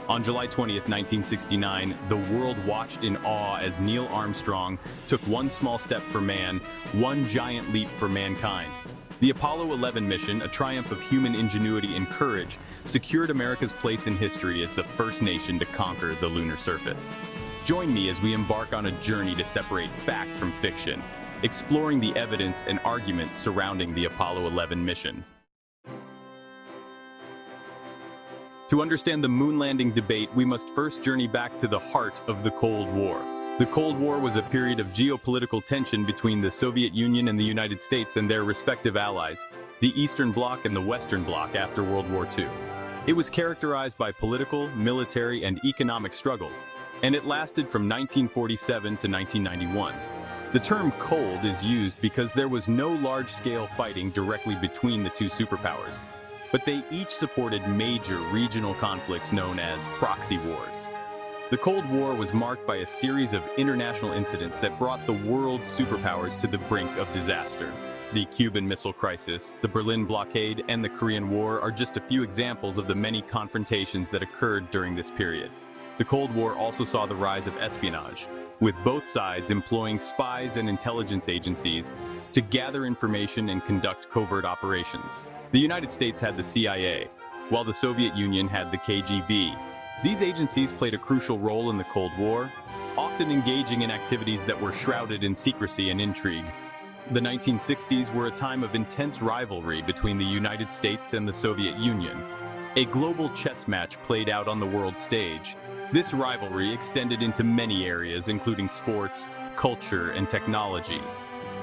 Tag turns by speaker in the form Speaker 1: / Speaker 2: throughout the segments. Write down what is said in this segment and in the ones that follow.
Speaker 1: On July 20th, 1969, the world watched in awe as Neil Armstrong took one small step for man, one giant leap for mankind. The Apollo 11 mission, a triumph of human ingenuity and courage, secured America's place in history as the first nation to conquer the lunar surface. Join me as we embark on a journey to separate fact from fiction, exploring the evidence and arguments surrounding the Apollo 11 mission. To understand the moon landing debate, we must first journey back to the heart of the Cold War. The Cold War was a period of geopolitical tension between the Soviet Union and the United States and their respective allies, the Eastern Bloc and the Western Bloc after World War II. It was characterized by political, military, and economic struggles, and it lasted from 1947 to 1991. The term cold is used because there was no large-scale fighting directly between the two superpowers, but they each supported major regional conflicts known as proxy wars. The Cold War was marked by a series of international incidents that brought the world's superpowers to the brink of disaster. The Cuban Missile Crisis, the Berlin Blockade, and the Korean War are just a few examples of the many confrontations that occurred during this period. The Cold War also saw the rise of espionage, with both sides employing spies and intelligence agencies to gather information and conduct covert operations. The United States had the CIA, while the Soviet Union had the KGB. These agencies played a crucial role in the Cold War, often engaging in activities that were shrouded in secrecy and intrigue. The 1960s were a time of intense rivalry between the United States and the Soviet Union. A global chess match played out on the world stage. This rivalry extended into many areas, including sports, culture, and technology.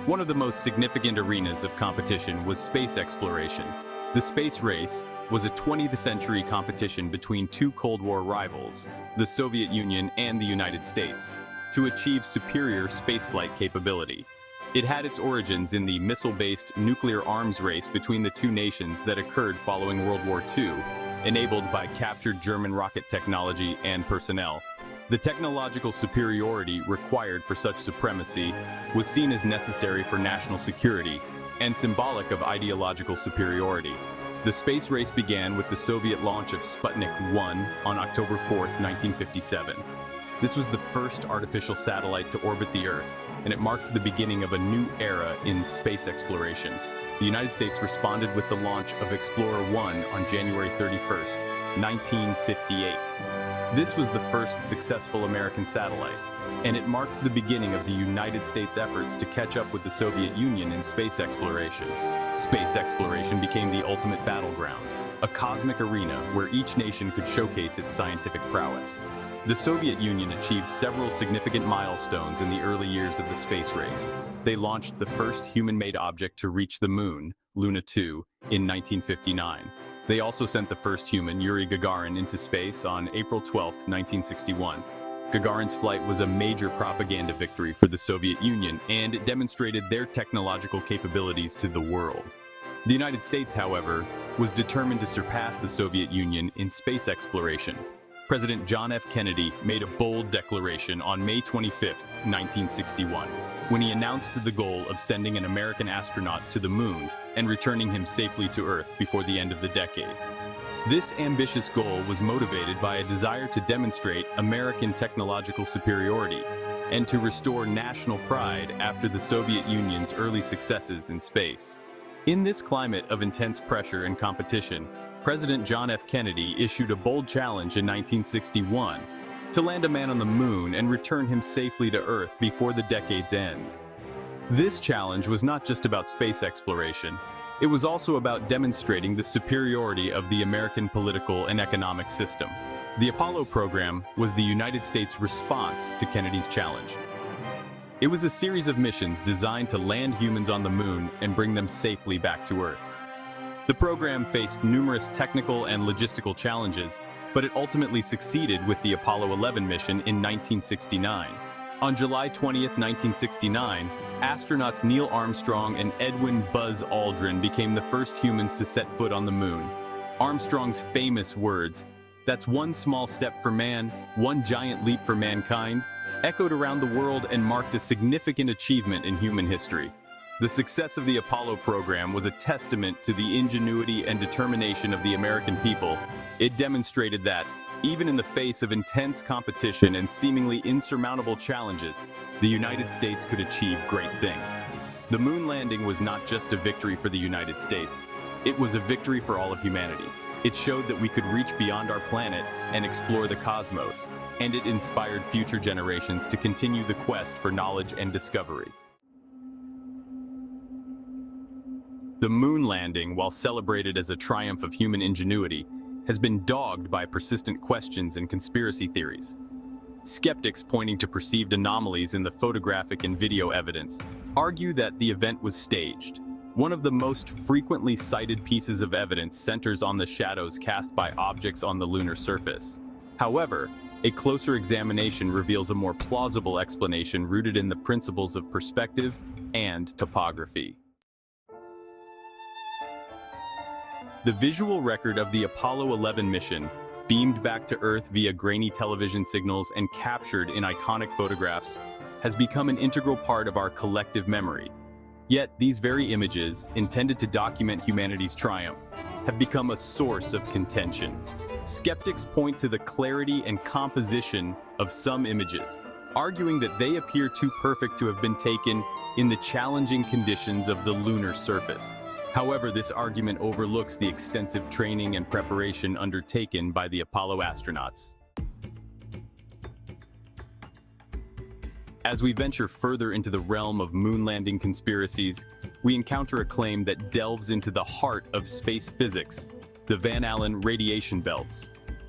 Speaker 1: One of the most significant arenas of competition was space exploration. The space race was a 20th century competition between two Cold War rivals, the Soviet Union and the United States, to achieve superior spaceflight capability. It had its origins in the missile-based nuclear arms race between the two nations that occurred following World War II, enabled by captured German rocket technology and personnel. The technological superiority required for such supremacy was seen as necessary for national security and symbolic of ideological superiority. The space race began with the Soviet launch of Sputnik 1 on October 4, 1957. This was the first artificial satellite to orbit the Earth, and it marked the beginning of a new era in space exploration. The United States responded with the launch of Explorer 1 on January 31, 1958. This was the first successful American satellite, and it marked the beginning of the United States' efforts to catch up with the Soviet Union in space exploration. Space exploration became the ultimate battleground, a cosmic arena where each nation could showcase its scientific prowess. The Soviet Union achieved several significant milestones in the early years of the space race. They launched the first human-made object to reach the moon, Luna 2, in 1959. They also sent the first human, Yuri Gagarin, into space on April 12, 1961. Gagarin's flight was a major propaganda victory for the Soviet Union, and it demonstrated their technological capabilities to the world. The United States, however, was determined to surpass the Soviet Union in space exploration. President John F. Kennedy made a bold declaration on May 25, 1961, when he announced the goal of sending an American astronaut to the moon and returning him safely to Earth before the end of the decade. This ambitious goal was motivated by a desire to demonstrate American technological superiority and to restore national pride after the Soviet Union's early successes in space. In this climate of intense pressure and competition, President John F. Kennedy issued a bold challenge in 1961 to land a man on the moon and return him safely to Earth before the decade's end. This challenge was not just about space exploration. It was also about demonstrating the superiority of the American political and economic system. The Apollo program was the United States' response to Kennedy's challenge. It was a series of missions designed to land humans on the moon and bring them safely back to Earth. The program faced numerous technical and logistical challenges, but it ultimately succeeded with the Apollo 11 mission in 1969. On July 20, 1969, astronauts Neil Armstrong and Edwin Buzz Aldrin became the first humans to set foot on the moon. Armstrong's famous words, "That's one small step for man, one giant leap for mankind," echoed around the world and marked a significant achievement in human history. The success of the Apollo program was a testament to the ingenuity and determination of the American people. It demonstrated that, even in the face of intense competition and seemingly insurmountable challenges, the United States could achieve great things. The moon landing was not just a victory for the United States, it was a victory for all of humanity. It showed that we could reach beyond our planet and explore the cosmos, and it inspired future generations to continue the quest for knowledge and discovery. The moon landing, while celebrated as a triumph of human ingenuity, has been dogged by persistent questions and conspiracy theories. Skeptics pointing to perceived anomalies in the photographic and video evidence argue that the event was staged. One of the most frequently cited pieces of evidence centers on the shadows cast by objects on the lunar surface. However, a closer examination reveals a more plausible explanation rooted in the principles of perspective and topography. The visual record of the Apollo 11 mission, beamed back to Earth via grainy television signals and captured in iconic photographs, has become an integral part of our collective memory. Yet, these very images, intended to document humanity's triumph, have become a source of contention. Skeptics point to the clarity and composition of some images, arguing that they appear too perfect to have been taken in the challenging conditions of the lunar surface. However, this argument overlooks the extensive training and preparation undertaken by the Apollo astronauts. As we venture further into the realm of moon landing conspiracies, we encounter a claim that delves into the heart of space physics, the Van Allen radiation belts.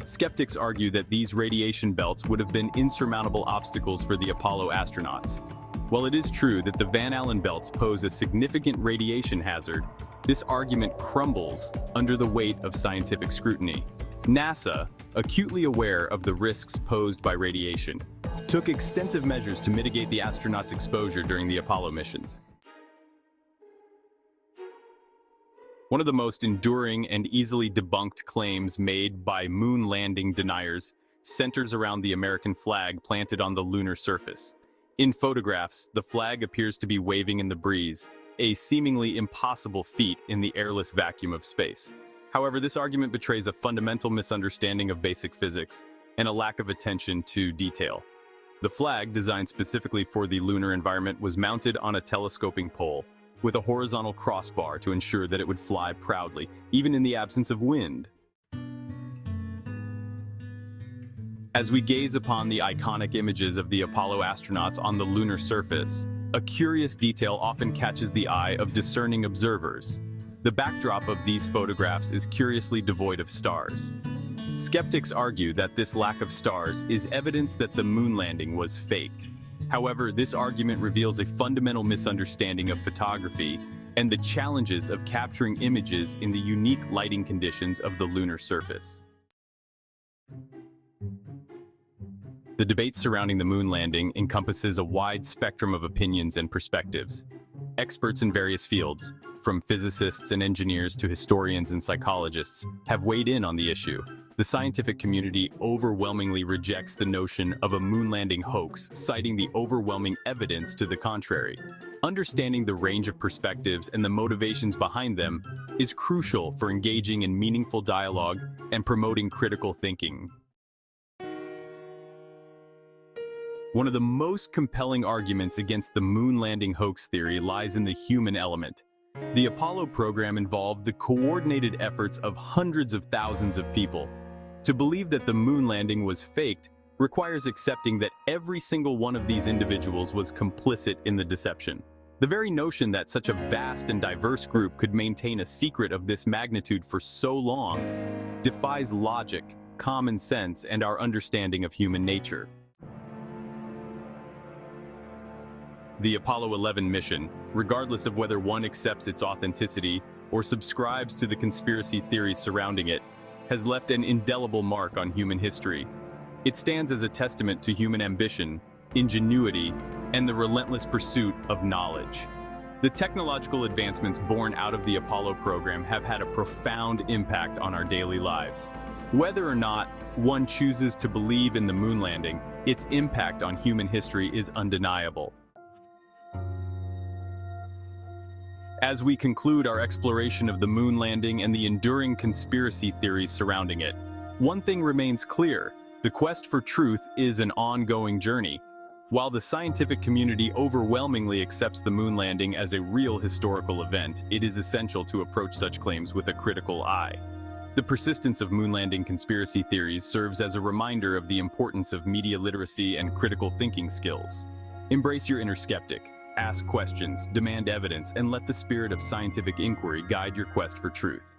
Speaker 1: Skeptics argue that these radiation belts would have been insurmountable obstacles for the Apollo astronauts. While it is true that the Van Allen belts pose a significant radiation hazard, this argument crumbles under the weight of scientific scrutiny. NASA, acutely aware of the risks posed by radiation, took extensive measures to mitigate the astronauts' exposure during the Apollo missions. One of the most enduring and easily debunked claims made by moon landing deniers centers around the American flag planted on the lunar surface. In photographs, the flag appears to be waving in the breeze, a seemingly impossible feat in the airless vacuum of space. However, this argument betrays a fundamental misunderstanding of basic physics and a lack of attention to detail. The flag, designed specifically for the lunar environment, was mounted on a telescoping pole with a horizontal crossbar to ensure that it would fly proudly, even in the absence of wind. As we gaze upon the iconic images of the Apollo astronauts on the lunar surface, a curious detail often catches the eye of discerning observers. The backdrop of these photographs is curiously devoid of stars. Skeptics argue that this lack of stars is evidence that the moon landing was faked. However, this argument reveals a fundamental misunderstanding of photography and the challenges of capturing images in the unique lighting conditions of the lunar surface. The debate surrounding the moon landing encompasses a wide spectrum of opinions and perspectives. Experts in various fields, from physicists and engineers to historians and psychologists, have weighed in on the issue. The scientific community overwhelmingly rejects the notion of a moon landing hoax, citing the overwhelming evidence to the contrary. Understanding the range of perspectives and the motivations behind them is crucial for engaging in meaningful dialogue and promoting critical thinking. One of the most compelling arguments against the moon landing hoax theory lies in the human element. The Apollo program involved the coordinated efforts of hundreds of thousands of people. To believe that the moon landing was faked requires accepting that every single one of these individuals was complicit in the deception. The very notion that such a vast and diverse group could maintain a secret of this magnitude for so long defies logic, common sense, and our understanding of human nature. The Apollo 11 mission, regardless of whether one accepts its authenticity or subscribes to the conspiracy theories surrounding it, has left an indelible mark on human history. It stands as a testament to human ambition, ingenuity, and the relentless pursuit of knowledge. The technological advancements born out of the Apollo program have had a profound impact on our daily lives. Whether or not one chooses to believe in the moon landing, its impact on human history is undeniable. As we conclude our exploration of the moon landing and the enduring conspiracy theories surrounding it, one thing remains clear: the quest for truth is an ongoing journey. While the scientific community overwhelmingly accepts the moon landing as a real historical event, it is essential to approach such claims with a critical eye. The persistence of moon landing conspiracy theories serves as a reminder of the importance of media literacy and critical thinking skills. Embrace your inner skeptic, ask questions, demand evidence, and let the spirit of scientific inquiry guide your quest for truth.